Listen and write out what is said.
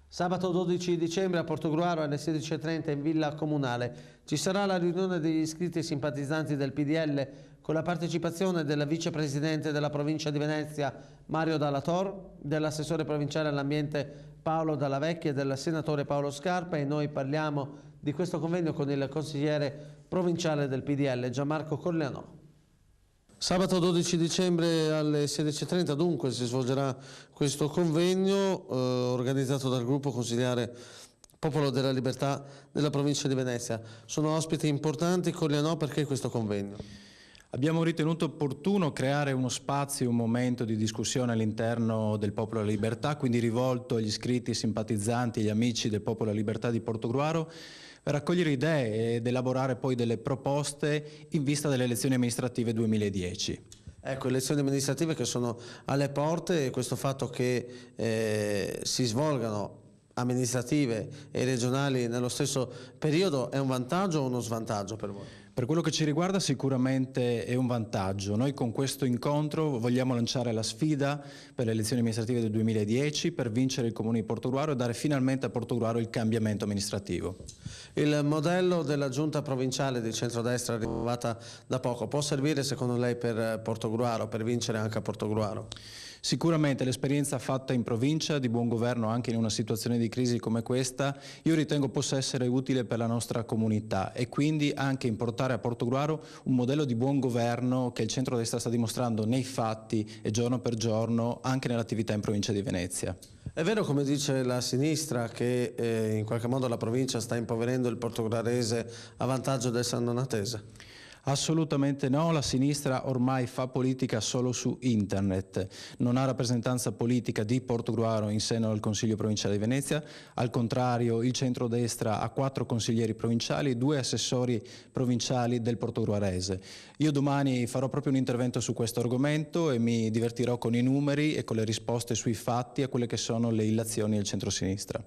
Sabato 12 dicembre a Portogruaro alle 16:30 in Villa Comunale ci sarà la riunione degli iscritti e simpatizzanti del PDL con la partecipazione del vicepresidente della provincia di Venezia Mario Dalla Tor, dell'assessore provinciale all'ambiente Paolo Dalla Vecchia e del senatore Paolo Scarpa, e noi parliamo di questo convegno con il consigliere provinciale del PDL Gianmarco Corleanò. Sabato 12 dicembre alle 16:30 dunque si svolgerà questo convegno organizzato dal gruppo consigliare Popolo della Libertà della provincia di Venezia. Sono ospiti importanti. Corleanò, perché questo convegno? Abbiamo ritenuto opportuno creare uno spazio, un momento di discussione all'interno del Popolo della Libertà, quindi rivolto agli iscritti, simpatizzanti, agli amici del Popolo della Libertà di Portogruaro, per raccogliere idee ed elaborare poi delle proposte in vista delle elezioni amministrative 2010. Ecco, elezioni amministrative che sono alle porte, e questo fatto che si svolgano amministrative e regionali nello stesso periodo è un vantaggio o uno svantaggio per voi? Per quello che ci riguarda sicuramente è un vantaggio. Noi con questo incontro vogliamo lanciare la sfida per le elezioni amministrative del 2010 per vincere il Comune di Portogruaro e dare finalmente a Portogruaro il cambiamento amministrativo. Il modello della giunta provinciale di centrodestra rinnovata da poco può servire secondo lei per Portogruaro, per vincere anche a Portogruaro? Sicuramente l'esperienza fatta in provincia di buon governo anche in una situazione di crisi come questa io ritengo possa essere utile per la nostra comunità e quindi anche importare a Portogruaro un modello di buon governo che il centrodestra sta dimostrando nei fatti e giorno per giorno anche nell'attività in provincia di Venezia. È vero, come dice la sinistra, che in qualche modo la provincia sta impoverendo il portogruarese a vantaggio del sandonatese? Assolutamente no, la sinistra ormai fa politica solo su internet, non ha rappresentanza politica di Portogruaro in seno al Consiglio provinciale di Venezia, al contrario il centrodestra ha 4 consiglieri provinciali e 2 assessori provinciali del portogruarese. Io domani farò proprio un intervento su questo argomento e mi divertirò con i numeri e con le risposte sui fatti a quelle che sono le illazioni del centrosinistra.